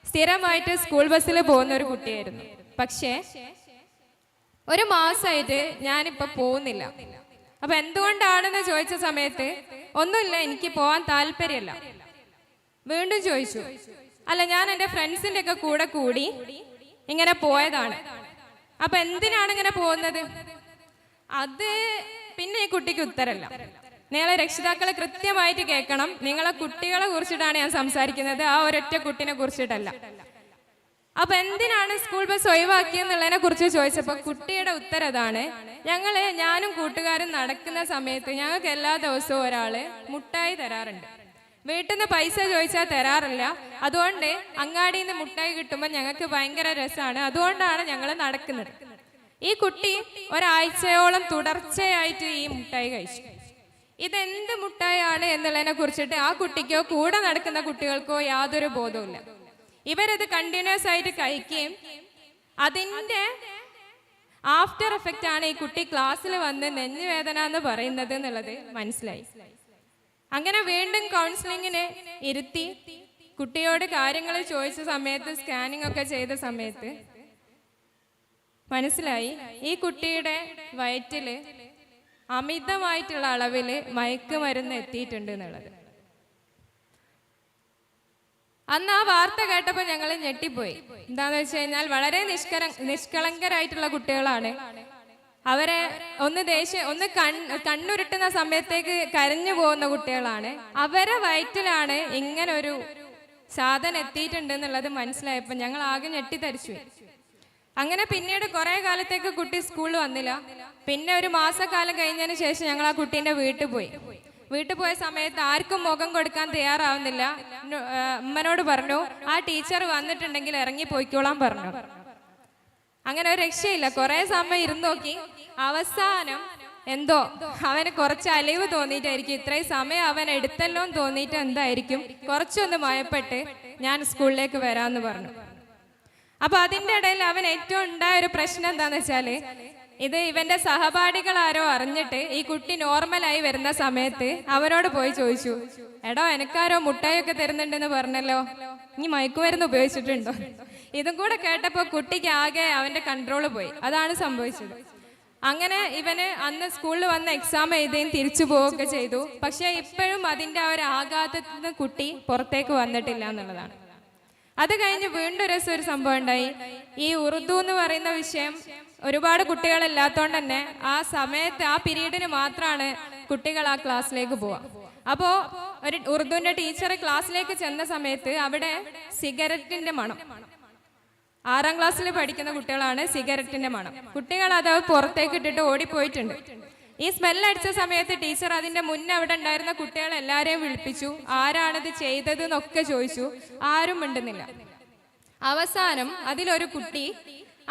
സ്ഥിരമായിട്ട് സ്കൂൾ ബസ്സിൽ പോകുന്ന ഒരു കുട്ടിയായിരുന്നു, പക്ഷേ ഒരു മാസമായിട്ട് ഞാനിപ്പോ പോകുന്നില്ല. അപ്പൊ എന്തുകൊണ്ടാണെന്ന് ചോദിച്ച സമയത്ത് ഒന്നുമില്ല, എനിക്ക് പോവാൻ താല്പര്യമല്ല. വീണ്ടും ചോദിച്ചു, അല്ല ഞാൻ എൻ്റെ ഫ്രണ്ട്സിൻ്റെ ഒക്കെ കൂടെ കൂടി ഇങ്ങനെ പോയതാണ്. അപ്പൊ എന്തിനാണ് ഇങ്ങനെ പോകുന്നത്? അത് പിന്നെ ഈ കുട്ടിക്ക് ഉത്തരല്ല. നിങ്ങളെ രക്ഷിതാക്കളെ കൃത്യമായിട്ട് കേൾക്കണം. നിങ്ങളെ കുട്ടികളെ കുറിച്ചിട്ടാണ് ഞാൻ സംസാരിക്കുന്നത്, ആ ഒരൊറ്റ കുട്ടിനെ കുറിച്ചിട്ടല്ല. അപ്പൊ എന്തിനാണ് സ്കൂൾ ബസ് ഒഴിവാക്കിയെന്നുള്ളതിനെ കുറിച്ച് ചോദിച്ചപ്പോ കുട്ടിയുടെ ഉത്തരം അതാണ്, ഞാനും കൂട്ടുകാരും നടക്കുന്ന സമയത്ത് ഞങ്ങൾക്ക് എല്ലാ ദിവസവും ഒരാള് മുട്ടായി തരാറുണ്ട്. വീട്ടിൽ നിന്ന് പൈസ ചോദിച്ചാൽ തരാറില്ല, അതുകൊണ്ട് അങ്ങാടിയിൽ നിന്ന് മുട്ടായി കിട്ടുമ്പോൾ ഞങ്ങൾക്ക് ഭയങ്കര രസമാണ്, അതുകൊണ്ടാണ് ഞങ്ങൾ നടക്കുന്നത്. ഈ കുട്ടി ഒരാഴ്ചയോളം തുടർച്ചയായിട്ട് ഈ മുട്ടായി കഴിച്ചു. ഇതെന്ത് മുട്ടായാണ് എന്നുള്ളതിനെ കുറിച്ചിട്ട് ആ കുട്ടിക്കോ കൂടെ നടക്കുന്ന കുട്ടികൾക്കോ യാതൊരു ബോധവുമില്ല. ഇവരത് കണ്ടിന്യൂസ് ആയിട്ട് കഴിക്കുകയും അതിൻ്റെ ആഫ്റ്റർ എഫക്റ്റ് ആണ് ഈ കുട്ടി ക്ലാസ്സിൽ വന്ന് നെഞ്ഞുവേദന എന്ന് പറയുന്നത് എന്നുള്ളത് മനസ്സിലായി. അങ്ങനെ വീണ്ടും കൗൺസിലിങ്ങിന് ഇരുത്തി കുട്ടിയോട് കാര്യങ്ങൾ ചോദിച്ച സമയത്ത്, സ്കാനിങ് ഒക്കെ ചെയ്ത സമയത്ത് മനസ്സിലായി ഈ കുട്ടിയുടെ വയറ്റില് അമിതമായിട്ടുള്ള അളവില് മയക്കുമരുന്ന് എത്തിയിട്ടുണ്ട് എന്നുള്ളത്. അന്ന് ആ വാർത്ത കേട്ടപ്പോൾ ഞങ്ങൾ ഞെട്ടിപ്പോയി. എന്താന്ന് വെച്ച് കഴിഞ്ഞാൽ വളരെ നിഷ്കളങ്കരായിട്ടുള്ള കുട്ടികളാണ്. അവരെ ഒന്ന് കണ്ണുരുട്ടുന്ന സമയത്തേക്ക് കരഞ്ഞു പോകുന്ന കുട്ടികളാണ്. അവരെ വയറ്റിലാണ് ഇങ്ങനെ ഒരു സാധനം എത്തിയിട്ടുണ്ട് എന്നുള്ളത് മനസ്സിലായപ്പോൾ ഞങ്ങൾ ആകെ ഞെട്ടിത്തരിച്ചു. അങ്ങനെ പിന്നീട് കുറെ കാലത്തേക്ക് കുട്ടി സ്കൂളിൽ വന്നില്ല. പിന്നെ ഒരു മാസക്കാലം കഴിഞ്ഞതിന് ശേഷം ഞങ്ങൾ ആ കുട്ടീൻ്റെ വീട്ടിൽ പോയ സമയത്ത് ആർക്കും മുഖം കൊടുക്കാൻ തയ്യാറാവുന്നില്ല. അമ്മനോട് പറഞ്ഞു, ആ ടീച്ചർ വന്നിട്ടുണ്ടെങ്കിൽ ഇറങ്ങി പോയിക്കോളാൻ പറഞ്ഞു. അങ്ങനെ ഒരു രക്ഷയില്ല. കുറെ സമയം ഇരുന്ന് നോക്കി. അവസാനം എന്തോ അവന് കുറച്ച് അലിവ് തോന്നിയിട്ടായിരിക്കും, ഇത്രയും സമയം അവൻ എടുത്തല്ലോ എന്ന് തോന്നിയിട്ട് എന്തായിരിക്കും, കുറച്ചൊന്ന് മയപ്പെട്ട് ഞാൻ സ്കൂളിലേക്ക് വരാമെന്ന് പറഞ്ഞു. അപ്പൊ അതിൻ്റെ ഇടയിൽ അവൻ ഏറ്റവും ഉണ്ടായ ഒരു പ്രശ്നം എന്താന്ന് വെച്ചാല്, ഇത് ഇവന്റെ സഹപാഠികൾ ആരോ അറിഞ്ഞിട്ട് ഈ കുട്ടി നോർമലായി വരുന്ന സമയത്ത് അവനോട് പോയി ചോദിച്ചു, എടോ എനിക്കാരോ മുട്ടായൊക്കെ തരുന്നുണ്ടെന്ന് പറഞ്ഞല്ലോ, ഇനി മയക്കുമരുന്ന് ഉപയോഗിച്ചിട്ടുണ്ടോ? ഇതും കൂടെ കേട്ടപ്പോ കുട്ടിക്ക് ആകെ അവന്റെ കൺട്രോള് പോയി. അതാണ് സംഭവിച്ചത്. അങ്ങനെ ഇവന് അന്ന് സ്കൂളിൽ വന്ന് എക്സാം എഴുതുകയും തിരിച്ചു പോവുകയൊക്കെ ചെയ്തു. പക്ഷെ ഇപ്പോഴും അതിന്റെ ആ ഒരു ആഘാതത്തിൽ നിന്ന് കുട്ടി പുറത്തേക്ക് വന്നിട്ടില്ല എന്നുള്ളതാണ്. അത് കഴിഞ്ഞ് വീണ്ടും ഒരു സംഭവം ഉണ്ടായി. ഈ ഉറുദു എന്ന് പറയുന്ന വിഷയം ഒരുപാട് കുട്ടികളില്ലാത്തതുകൊണ്ട് തന്നെ ആ സമയത്ത് ആ പീരീഡിന് മാത്രമാണ് കുട്ടികൾ ആ ക്ലാസ്സിലേക്ക് പോവുക. അപ്പോൾ ഒരു ഉറുദുവിന്റെ ടീച്ചർ ക്ലാസ്സിലേക്ക് ചെന്ന സമയത്ത് അവിടെ സിഗരറ്റിന്റെ മണം, 6ാം ക്ലാസ്സിൽ പഠിക്കുന്ന കുട്ടികളാണ്, സിഗരറ്റിന്റെ മണം. കുട്ടികൾ അത് പുറത്തേക്ക് ഇട്ടിട്ട് ഓടിപ്പോയിട്ടുണ്ട്. ഈ സ്മെല്ലടിച്ച സമയത്ത് ടീച്ചർ അതിന്റെ മുന്നേ അവിടെ ഉണ്ടായിരുന്ന കുട്ടികളെ എല്ലാവരെയും വിളിപ്പിച്ചു. ആരാണിത് ചെയ്തത് എന്നൊക്കെ ചോദിച്ചു. ആരും മിണ്ടുന്നില്ല. അവസാനം അതിലൊരു കുട്ടി,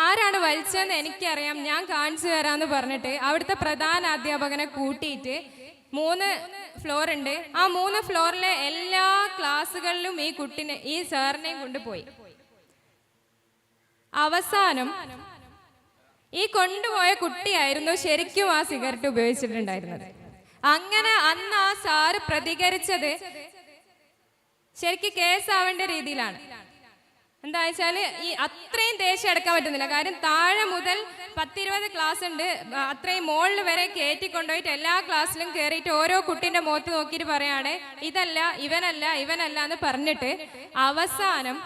ആരാണ് വലിച്ചതെന്ന് എനിക്കറിയാം, ഞാൻ കാണിച്ചു തരാമെന്ന് പറഞ്ഞിട്ട് അവിടുത്തെ പ്രധാന അധ്യാപകനെ കൂട്ടിയിട്ട് 3 ഫ്ലോർ ഉണ്ട്, ആ 3 ഫ്ലോറിലെ എല്ലാ ക്ലാസ്സുകളിലും ഈ സാറിനെയും കൊണ്ടുപോയി. അവസാനം ഈ കൊണ്ടുപോയ കുട്ടിയായിരുന്നു ശരിക്കും ആ സിഗരറ്റ് ഉപയോഗിച്ചിട്ടുണ്ടായിരുന്നത്. അങ്ങനെ അന്ന് ആ സാറ് പ്രതികരിച്ചത് ശരിക്കും കേസാവേണ്ട രീതിയിലാണ്. എന്താ വെച്ചാല് ഈ അത്രയും ദേഷ്യം അടക്കാൻ പറ്റുന്നില്ല. കാര്യം താഴെ മുതൽ 10-20 ക്ലാസ് ഉണ്ട്, അത്രയും മുകളിൽ വരെ കയറ്റിക്കൊണ്ടുപോയിട്ട് എല്ലാ ക്ലാസ്സിലും കയറിയിട്ട് ഓരോ കുട്ടീൻ്റെ മുഖത്ത് നോക്കിയിട്ട് പറയാണ്, ഇതല്ല ഇവനല്ല എന്ന് പറഞ്ഞിട്ട് അവസാനം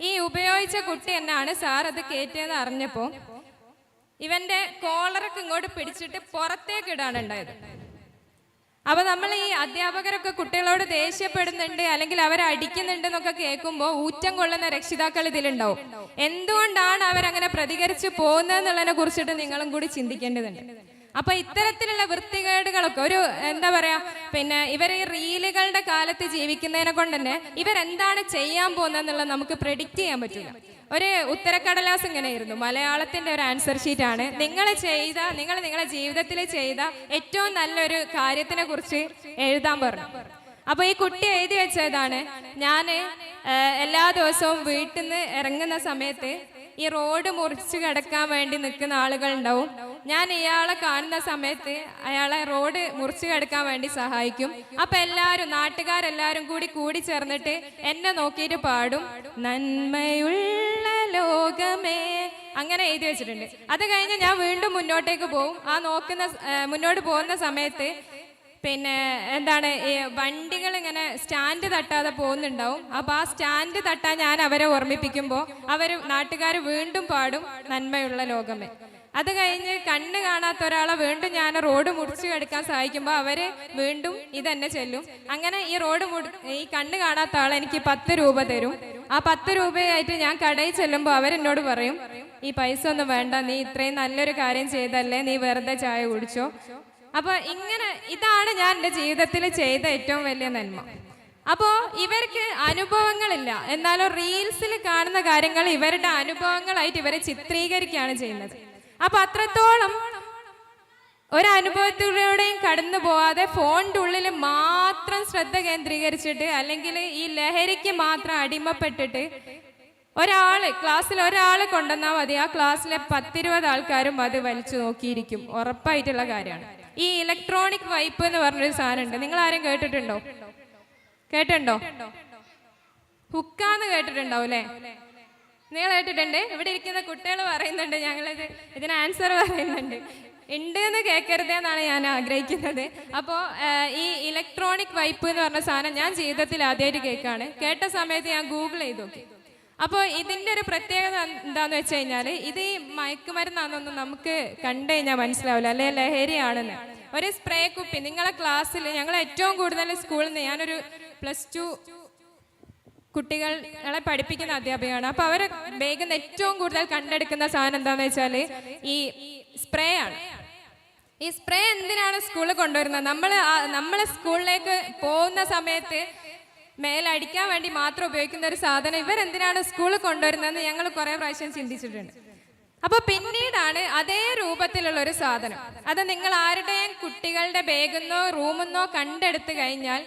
ഈ ഉപയോഗിച്ച കുട്ടി എന്നാണ് സാർ അത് കയറ്റിയെന്ന് അറിഞ്ഞപ്പോൾ ഇവന്റെ കോളറൊക്കെ ഇങ്ങോട്ട് പിടിച്ചിട്ട് പുറത്തേക്ക് ഇടാണ് ഉണ്ടായത്. അപ്പൊ നമ്മൾ ഈ അധ്യാപകരൊക്കെ കുട്ടികളോട് ദേഷ്യപ്പെടുന്നുണ്ട് അല്ലെങ്കിൽ അവരെ അടിക്കുന്നുണ്ട് എന്നൊക്കെ കേൾക്കുമ്പോൾ ഊറ്റം കൊള്ളുന്ന രക്ഷിതാക്കൾ ഇതിലുണ്ടാവും. എന്തുകൊണ്ടാണ് അവരങ്ങനെ പ്രതികരിച്ച് പോകുന്നതെന്നുള്ളതിനെ കുറിച്ചിട്ട് നിങ്ങളും കൂടി ചിന്തിക്കേണ്ടതുണ്ട്. അപ്പൊ ഇത്തരത്തിലുള്ള വൃത്തികേടുകളൊക്കെ എന്താ പറയാ, ഇവർ ഈ റീലുകളുടെ കാലത്ത് ജീവിക്കുന്നതിനെ കൊണ്ട് തന്നെ ഇവരെന്താണ് ചെയ്യാൻ പോകുന്നതെന്നുള്ളത് നമുക്ക് പ്രെഡിക്റ്റ് ചെയ്യാൻ പറ്റില്ല. ഒരു ഉത്തരക്കടലാസ് ഇങ്ങനെയായിരുന്നു, മലയാളത്തിന്റെ ഒരു ആൻസർ ഷീറ്റാണ്. നിങ്ങൾ നിങ്ങളുടെ ജീവിതത്തിൽ ചെയ്ത ഏറ്റവും നല്ലൊരു കാര്യത്തിനെ കുറിച്ച് എഴുതാൻ പറഞ്ഞു. അപ്പൊ ഈ കുട്ടി എഴുതി വെച്ചതാണ്, ഞാൻ എല്ലാ ദിവസവും വീട്ടിൽ നിന്ന് ഇറങ്ങുന്ന സമയത്ത് ഈ റോഡ് മുറിച്ച് കിടക്കാൻ വേണ്ടി നിൽക്കുന്ന ആളുകൾ ഉണ്ടാവും, ഞാൻ ഇയാളെ കാണുന്ന സമയത്ത് അയാളെ റോഡ് മുറിച്ചു കടക്കാൻ വേണ്ടി സഹായിക്കും. അപ്പൊ എല്ലാരും നാട്ടുകാരെല്ലാരും കൂടി ചേർന്നിട്ട് എന്നെ നോക്കിയിട്ട് പാടും, നന്മയുള്ള ലോകമേ, അങ്ങനെ എഴുതി വെച്ചിട്ടുണ്ട്. അത് കഴിഞ്ഞ് ഞാൻ വീണ്ടും മുന്നോട്ടേക്ക് പോകും. മുന്നോട്ട് പോകുന്ന സമയത്ത് പിന്നെ എന്താണ്, ഈ വണ്ടികൾ ഇങ്ങനെ സ്റ്റാൻഡ് തട്ടാതെ പോകുന്നുണ്ടാവും. അപ്പൊ ആ സ്റ്റാൻഡ് തട്ടാൻ ഞാൻ അവരെ ഓർമ്മിപ്പിക്കുമ്പോൾ നാട്ടുകാർ വീണ്ടും പാടും, നന്മയുള്ള ലോകമേ. അത് കഴിഞ്ഞ് കണ്ണ് കാണാത്ത ഒരാളെ വീണ്ടും ഞാൻ റോഡ് മുറിച്ചു കടക്കാൻ സഹായിക്കുമ്പോൾ അവര് വീണ്ടും ഇതെന്നെ ചെല്ലും. അങ്ങനെ ഈ കണ്ണ് കാണാത്ത ആൾ എനിക്ക് 10 രൂപ തരും. ആ 10 രൂപയായിട്ട് ഞാൻ കടയിൽ ചെല്ലുമ്പോൾ അവരെന്നോട് പറയും, ഈ പൈസ ഒന്നും വേണ്ട, നീ ഇത്രയും നല്ലൊരു കാര്യം ചെയ്തല്ലേ, നീ വെറുതെ ചായ കുടിച്ചോ. അപ്പൊ ഇതാണ് ഞാൻ എൻ്റെ ജീവിതത്തിൽ ചെയ്ത ഏറ്റവും വലിയ നന്മ. അപ്പോ ഇവർക്ക് അനുഭവങ്ങളില്ല, എന്നാലും റീൽസിൽ കാണുന്ന കാര്യങ്ങൾ ഇവരുടെ അനുഭവങ്ങളായിട്ട് ഇവരെ ചിത്രീകരിക്കുകയാണ് ചെയ്യുന്നത്. അപ്പൊ അത്രത്തോളം ഒരനുഭവത്തിലൂടെയും കടന്നു പോവാതെ ഫോണിൻ്റെ ഉള്ളിൽ മാത്രം ശ്രദ്ധ കേന്ദ്രീകരിച്ചിട്ട്, അല്ലെങ്കിൽ ഈ ലഹരിക്ക് മാത്രം അടിമപ്പെട്ടിട്ട് ക്ലാസ്സിൽ ഒരാൾ കൊണ്ടുവന്നാൽ മതി, ആ ക്ലാസ്സിലെ 10-20 ആൾക്കാരും അത് വലിച്ചു നോക്കിയിരിക്കും. ഉറപ്പായിട്ടുള്ള കാര്യമാണ്. ഈ ഇലക്ട്രോണിക് വൈപ്പ് എന്ന് പറഞ്ഞൊരു സാധനം ഉണ്ട്. നിങ്ങൾ ആരും കേട്ടിട്ടുണ്ടോ? ഹുക്കാന്ന് കേട്ടിട്ടുണ്ടാവും അല്ലേ? നിങ്ങൾ കേട്ടിട്ടുണ്ട്? ഇവിടെ ഇരിക്കുന്ന കുട്ടികൾ പറയുന്നുണ്ട്, ഇതിന് ആൻസർ പറയുന്നുണ്ട്. ഉണ്ട് എന്ന് കേൾക്കരുത് എന്നാണ് ഞാൻ ആഗ്രഹിക്കുന്നത്. അപ്പോൾ ഈ ഇലക്ട്രോണിക് വൈപ്പ് എന്ന് പറഞ്ഞ സാധനം ഞാൻ ജീവിതത്തിൽ ആദ്യമായിട്ട് കേട്ട സമയത്ത് ഞാൻ ഗൂഗിൾ ചെയ്ത് നോക്കി. അപ്പോൾ ഇതിൻ്റെ ഒരു പ്രത്യേകത എന്താന്ന് വെച്ച് കഴിഞ്ഞാൽ, ഇത് ഈ മയക്കുമരുന്നാണെന്നൊന്നും നമുക്ക് കണ്ടു കഴിഞ്ഞാൽ മനസ്സിലാവില്ല, അല്ലെ ലഹരിയാണെന്ന്. ഒരു സ്പ്രേ കുപ്പി നിങ്ങളെ ക്ലാസ്സിൽ, ഞങ്ങൾ ഏറ്റവും കൂടുതൽ സ്കൂളിൽ നിന്ന്, ഞാനൊരു +2 കുട്ടികളെ പഠിപ്പിക്കുന്ന അധ്യാപികയാണ്. അപ്പോൾ അവരെ വേഗം ഏറ്റവും കൂടുതൽ കണ്ടെടുക്കുന്ന സാധനം എന്താണെന്ന് വെച്ചാൽ ഈ സ്പ്രേ ആണ്. ഈ സ്പ്രേ എന്തിനാണ് സ്കൂളിൽ കൊണ്ടുവരുന്നത്? നമ്മൾ സ്കൂളിലേക്ക് പോകുന്ന സമയത്ത് മേലടിക്കാൻ വേണ്ടി മാത്രം ഉപയോഗിക്കുന്ന ഒരു സാധനം ഇവരെന്തിനാണ് സ്കൂളിൽ കൊണ്ടുവരുന്നതെന്ന് ഞങ്ങൾ കുറേ പ്രാവശ്യം ചിന്തിച്ചിട്ടുണ്ട്. അപ്പൊ പിന്നീടാണ് അതേ രൂപത്തിലുള്ള ഒരു സാധനം, അത് നിങ്ങൾ ആരുടെയും കുട്ടികളുടെ ബാഗെന്നോ റൂമെന്നോ കണ്ടെടുത്ത് കഴിഞ്ഞാൽ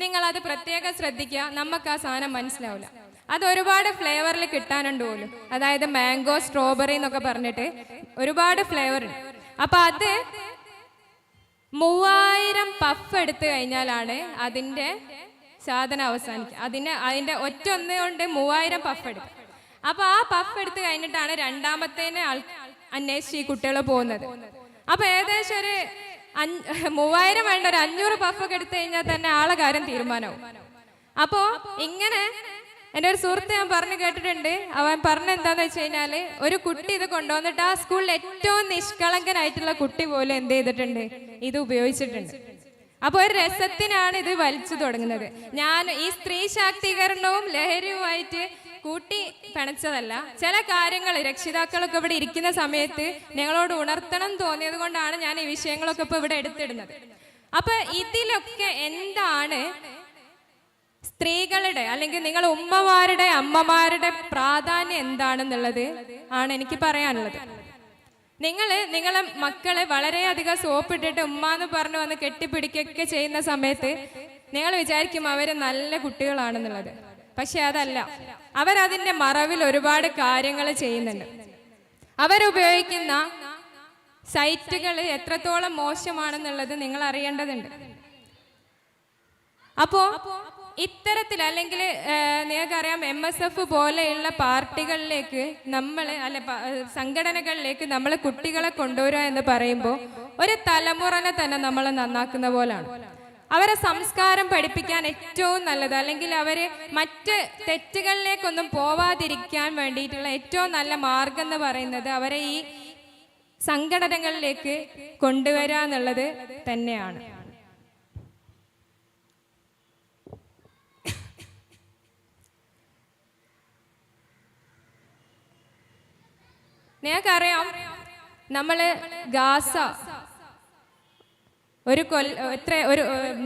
നിങ്ങൾ അത് പ്രത്യേകം ശ്രദ്ധിക്കുക, നമുക്ക് ആ സാധനം മനസ്സിലാവില്ല. അത് ഒരുപാട് ഫ്ലേവറിൽ കിട്ടാനുണ്ട് പോലും. അതായത് മാംഗോ, സ്ട്രോബെറി എന്നൊക്കെ പറഞ്ഞിട്ട് ഒരുപാട് ഫ്ലേവർ ഉണ്ട്. അപ്പൊ അത് 3000 പഫ് എടുത്തു കഴിഞ്ഞാലാണ് അതിൻ്റെ സാധനം അവസാനിക്കുക. അതിൻ്റെ ഒറ്റൊന്ന് കൊണ്ട് 3000 പഫ് എടുക്കും. അപ്പൊ ആ പഫ് എടുത്ത് കഴിഞ്ഞിട്ടാണ് രണ്ടാമത്തേനെ അന്വേഷിച്ച് ഈ കുട്ടികൾ പോകുന്നത്. അപ്പൊ ഏകദേശം ഒരു 3000 വേണ്ട, ഒരു 500 പഫൊക്കെ എടുത്തു കഴിഞ്ഞാൽ തന്നെ ആളെ കാര്യം തീരുമാനവും. അപ്പോ ഇങ്ങനെ എൻ്റെ ഒരു സുഹൃത്ത് ഞാൻ പറഞ്ഞു കേട്ടിട്ടുണ്ട്. അവൻ പറഞ്ഞെന്താന്ന് വെച്ച് കഴിഞ്ഞാല്, ഒരു കുട്ടി ഇത് കൊണ്ടുവന്നിട്ട് ആ സ്കൂളിൽ ഏറ്റവും നിഷ്കളങ്കനായിട്ടുള്ള കുട്ടി പോലും എന്ത് ചെയ്തിട്ടുണ്ട്, ഇത് ഉപയോഗിച്ചിട്ടുണ്ട്. അപ്പൊ ഒരു രസത്തിനാണ് ഇത് വലിച്ചു തുടങ്ങുന്നത്. ഞാൻ ഈ സ്ത്രീ ശാക്തീകരണവും ലഹരിയുമായിട്ട് കൂട്ടി പിണച്ചതല്ല. ചില കാര്യങ്ങൾ രക്ഷിതാക്കളൊക്കെ ഇവിടെ ഇരിക്കുന്ന സമയത്ത് ഞങ്ങളോട് ഉണർത്തണം തോന്നിയത് കൊണ്ടാണ് ഞാൻ ഈ വിഷയങ്ങളൊക്കെ ഇപ്പൊ ഇവിടെ എടുത്തിടുന്നത്. അപ്പൊ ഇതിലൊക്കെ എന്താണ് സ്ത്രീകളുടെ, അല്ലെങ്കിൽ നിങ്ങൾ ഉമ്മമാരുടെ, അമ്മമാരുടെ പ്രാധാന്യം എന്താണെന്നുള്ളത് ആണ് എനിക്ക് പറയാനുള്ളത്. നിങ്ങളെ മക്കളെ വളരെയധികം സോപ്പിട്ടിട്ട് ഉമ്മാന്ന് പറഞ്ഞു വന്ന് കെട്ടിപ്പിടിക്കുകയൊക്കെ ചെയ്യുന്ന സമയത്ത് നിങ്ങൾ വിചാരിക്കും അവര് നല്ല കുട്ടികളാണെന്നുള്ളത്. പക്ഷെ അതല്ല, അവരതിൻ്റെ മറവിൽ ഒരുപാട് കാര്യങ്ങൾ ചെയ്യുന്നുണ്ട്. അവരുപയോഗിക്കുന്ന സൈറ്റുകൾ എത്രത്തോളം മോശമാണെന്നുള്ളത് നിങ്ങൾ അറിയേണ്ടതുണ്ട്. അപ്പോ ഇത്തരത്തിൽ, അല്ലെങ്കിൽ നിങ്ങൾക്കറിയാം, MSF പോലെയുള്ള പാർട്ടികളിലേക്ക് സംഘടനകളിലേക്ക് നമ്മൾ കുട്ടികളെ കൊണ്ടുവരിക എന്ന് പറയുമ്പോൾ ഒരു തലമുറനെ തന്നെ നമ്മൾ നന്നാക്കുന്ന പോലാണ്. അവരെ സംസ്കാരം പഠിപ്പിക്കാൻ ഏറ്റവും നല്ലത്, അല്ലെങ്കിൽ അവര് മറ്റ് തെറ്റുകളിലേക്കൊന്നും പോവാതിരിക്കാൻ വേണ്ടിയിട്ടുള്ള ഏറ്റവും നല്ല മാർഗം എന്ന് പറയുന്നത് അവരെ ഈ സംഘടനകളിലേക്ക് കൊണ്ടുവരിക എന്നുള്ളത് തന്നെയാണ്. നിങ്ങൾക്കറിയാം, നമ്മള് ഗാസ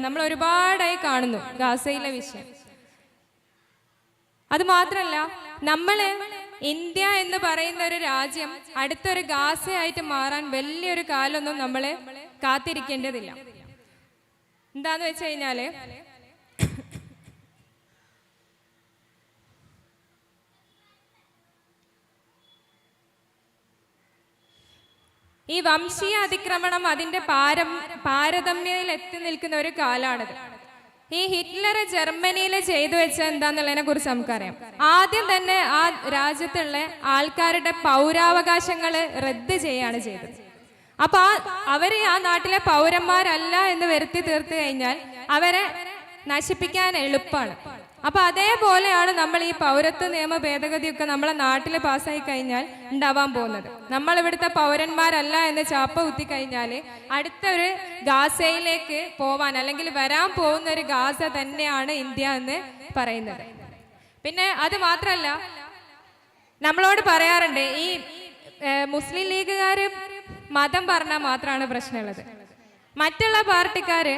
നമ്മൾ ഒരുപാടായി കാണുന്നു ഗാസയിലെ വിഷയം. അത് മാത്രല്ല, നമ്മള് ഇന്ത്യ എന്ന് പറയുന്ന ഒരു രാജ്യം അടുത്തൊരു ഗാസയായിട്ട് മാറാൻ വലിയൊരു കാലമൊന്നും നമ്മള് കാത്തിരിക്കേണ്ടതില്ല. എന്താന്ന് വെച്ച് കഴിഞ്ഞാല്, ഈ വംശീയ അതിക്രമണം അതിന്റെ പാരതമ്യതയിൽ എത്തി നിൽക്കുന്ന ഒരു കാലാണിത്. ഈ ഹിറ്റ്ലർ ജർമ്മനിയിൽ ചെയ്തു വെച്ച എന്താന്നുള്ളതിനെ കുറിച്ച് നമുക്കറിയാം. ആദ്യം തന്നെ ആ രാജ്യത്തുള്ള ആൾക്കാരുടെ പൗരാവകാശങ്ങൾ റദ്ദ് ചെയ്യാണ് ചെയ്തത്. അപ്പൊ അവര് ആ നാട്ടിലെ പൗരന്മാരല്ല എന്ന് വരുത്തി തീർത്തു കഴിഞ്ഞാൽ അവരെ നശിപ്പിക്കാൻ എളുപ്പമാണ്. അപ്പൊ അതേപോലെയാണ് നമ്മൾ ഈ പൗരത്വ നിയമ ഭേദഗതിയൊക്കെ നമ്മളെ നാട്ടിൽ പാസ്സായി കഴിഞ്ഞാൽ ഉണ്ടാവാൻ പോകുന്നത്. നമ്മൾ ഇവിടുത്തെ പൗരന്മാരല്ല എന്ന് ചാപ്പ കുത്തി കഴിഞ്ഞാൽ അടുത്ത ഒരു ഗാസയിലേക്ക് പോവാൻ അല്ലെങ്കിൽ വരാൻ പോകുന്ന ഒരു ഗാസ തന്നെയാണ് ഇന്ത്യ എന്ന് പറയുന്നത്. പിന്നെ അത് മാത്രല്ല, നമ്മളോട് പറയാറുണ്ട് ഈ മുസ്ലിം ലീഗുകാര് മതം പറഞ്ഞാൽ മാത്രമാണ് പ്രശ്നമുള്ളത്. മറ്റുള്ള പാർട്ടിക്കാര്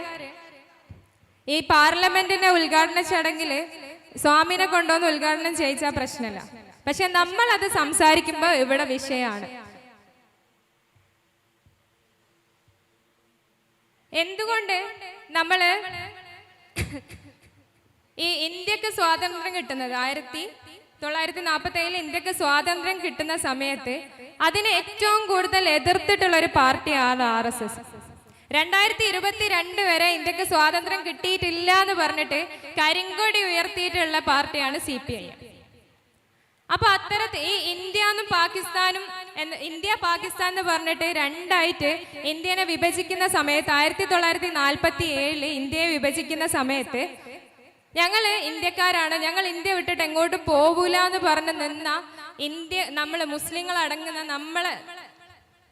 ഈ പാർലമെന്റിന്റെ ഉദ്ഘാടന ചടങ്ങില് സ്വാമിനെ കൊണ്ടുവന്ന് ഉദ്ഘാടനം ചെയ്യിച്ചാൽ പ്രശ്നമില്ല. പക്ഷെ നമ്മൾ അത് സംസാരിക്കുമ്പോൾ ഇവിടെ വിഷയമാണ്. എന്തുകൊണ്ട് നമ്മള് ഈ ഇന്ത്യക്ക് സ്വാതന്ത്ര്യം കിട്ടുന്നത് 1947 ഇന്ത്യക്ക് സ്വാതന്ത്ര്യം കിട്ടുന്ന സമയത്ത് അതിനെ ഏറ്റവും കൂടുതൽ എതിർത്തിട്ടുള്ള ഒരു പാർട്ടിയാണ് RSS. 2022 വരെ ഇന്ത്യക്ക് സ്വാതന്ത്ര്യം കിട്ടിയിട്ടില്ല എന്ന് പറഞ്ഞിട്ട് കരിങ്കൊടി ഉയർത്തിയിട്ടുള്ള പാർട്ടിയാണ് CPI. അപ്പൊ അത്തരത്തിൽ ഈ ഇന്ത്യയും പാകിസ്ഥാനും ഇന്ത്യ പാകിസ്ഥാൻ എന്ന് പറഞ്ഞിട്ട് രണ്ടായിട്ട് ഇന്ത്യനെ വിഭജിക്കുന്ന സമയത്ത് 1947 ഇന്ത്യയെ വിഭജിക്കുന്ന സമയത്ത് ഞങ്ങള് ഇന്ത്യക്കാരാണ്, ഞങ്ങൾ ഇന്ത്യ വിട്ടിട്ട് എങ്ങോട്ടും പോകൂല എന്ന് പറഞ്ഞ് നിന്ന നമ്മള് മുസ്ലിങ്ങൾ അടങ്ങുന്ന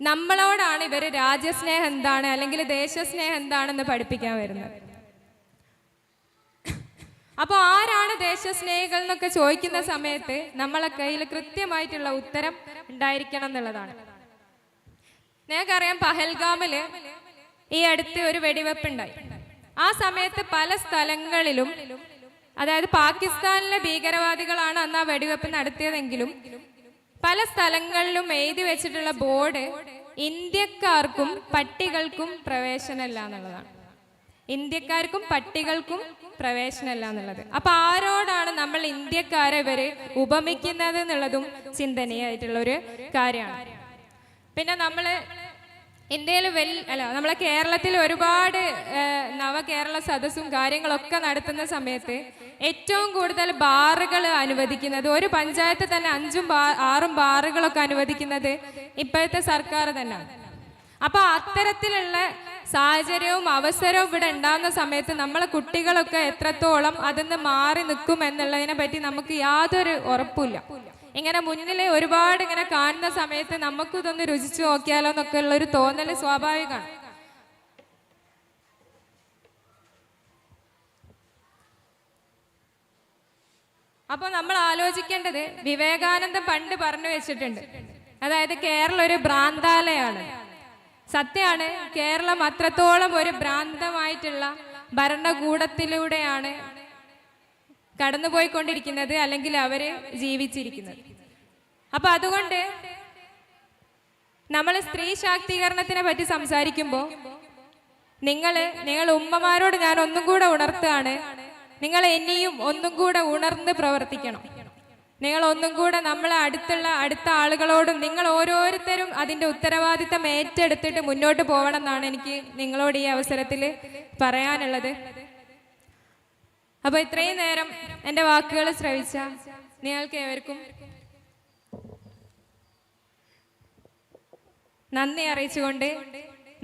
നമ്മളോടാണ് ഇവര് രാജ്യസ്നേഹം എന്താണ് അല്ലെങ്കിൽ ദേശസ്നേഹം എന്താണെന്ന് പഠിപ്പിക്കാൻ വരുന്നത്. അപ്പൊ ആരാണ് ദേശസ്നേഹികൾ എന്നൊക്കെ ചോദിക്കുന്ന സമയത്ത് നമ്മളെ കയ്യിൽ കൃത്യമായിട്ടുള്ള ഉത്തരം ഉണ്ടായിരിക്കണം എന്നുള്ളതാണ്. നിങ്ങൾക്കറിയാം, പഹൽഗാമില് ഈ അടുത്ത് ഒരു വെടിവെപ്പ് ഉണ്ടായി. ആ സമയത്ത് പല സ്ഥലങ്ങളിലും, അതായത് പാകിസ്ഥാനിലെ ഭീകരവാദികളാണ് അന്ന് ആ വെടിവെപ്പ് നടത്തിയതെങ്കിലും പല സ്ഥലങ്ങളിലും എഴുതി വെച്ചിട്ടുള്ള ബോർഡ് ഇന്ത്യക്കാർക്കും പട്ടികൾക്കും പ്രവേശനമില്ല എന്നുള്ളതാണ്. ഇന്ത്യക്കാർക്കും പട്ടികൾക്കും പ്രവേശനമില്ല എന്നുള്ളത്. അപ്പൊ ആരോടാണ് നമ്മൾ ഇന്ത്യക്കാരെ ഇവര് ഉപമിക്കുന്നത് എന്നുള്ളതും ചിന്തനീയമായിട്ടുള്ള ഒരു കാര്യമാണ്. പിന്നെ ഇന്ത്യയിൽ നമ്മളെ കേരളത്തിൽ ഒരുപാട് നവകേരള സദസ്സും കാര്യങ്ങളൊക്കെ നടത്തുന്ന സമയത്ത് ഏറ്റവും കൂടുതൽ ബാറുകൾ അനുവദിക്കുന്നത്, ഒരു പഞ്ചായത്ത് തന്നെ 5ഉം 6ഉം ബാറുകളൊക്കെ അനുവദിക്കുന്നത് ഇപ്പോഴത്തെ സർക്കാർ തന്നെയാണ്. അപ്പൊ അത്തരത്തിലുള്ള സാഹചര്യവും അവസരവും ഇവിടെ ഉണ്ടാകുന്ന സമയത്ത് നമ്മളെ കുട്ടികളൊക്കെ എത്രത്തോളം അതിന്ന് മാറി നിൽക്കും എന്നുള്ളതിനെ പറ്റി നമുക്ക് യാതൊരു ഉറപ്പില്ല. ഇങ്ങനെ മുന്നിൽ ഒരുപാട് ഇങ്ങനെ കാണുന്ന സമയത്ത് നമുക്ക് ഇതൊന്ന് രുചിച്ചു നോക്കിയാലോ എന്നൊക്കെ ഉള്ള ഒരു തോന്നൽ സ്വാഭാവികമാണ്. അപ്പൊ നമ്മൾ ആലോചിക്കേണ്ടത്, വിവേകാനന്ദൻ പണ്ട് പറഞ്ഞു വെച്ചിട്ടുണ്ട്, അതായത് കേരളം ഒരു ഭ്രാന്താലയാണ്. സത്യമാണ്, കേരളം അത്രത്തോളം ഒരു ഭ്രാന്തമായിട്ടുള്ള ഭരണകൂടത്തിലൂടെയാണ് കടന്നുപോയിക്കൊണ്ടിരിക്കുന്നത്, അല്ലെങ്കിൽ അവര് ജീവിച്ചിരിക്കുന്നത്. അപ്പൊ അതുകൊണ്ട് നമ്മൾ സ്ത്രീ ശാക്തീകരണത്തിനെ പറ്റി സംസാരിക്കുമ്പോൾ നിങ്ങൾ ഉമ്മമാരോട് ഞാൻ ഒന്നും കൂടെ ഉണർത്തുകയാണ്, നിങ്ങൾ ഇനിയും ഒന്നും കൂടെ ഉണർന്ന് പ്രവർത്തിക്കണം. നിങ്ങൾ ഒന്നും കൂടെ നമ്മളെ അടുത്ത ആളുകളോടും നിങ്ങൾ ഓരോരുത്തരും അതിന്റെ ഉത്തരവാദിത്തം ഏറ്റെടുത്തിട്ട് മുന്നോട്ട് പോകണം എന്നാണ് എനിക്ക് നിങ്ങളോട് ഈ അവസരത്തിൽ പറയാനുള്ളത്. അപ്പൊ ഇത്രയും നേരം എൻ്റെ വാക്കുകൾ ശ്രവിച്ച നിങ്ങൾക്ക് ഏവർക്കും നന്ദി അറിയിച്ചുകൊണ്ട്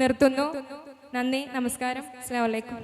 നിർത്തുന്നു. നന്ദി, നമസ്കാരം, അസ്സലാമു അലൈക്കും.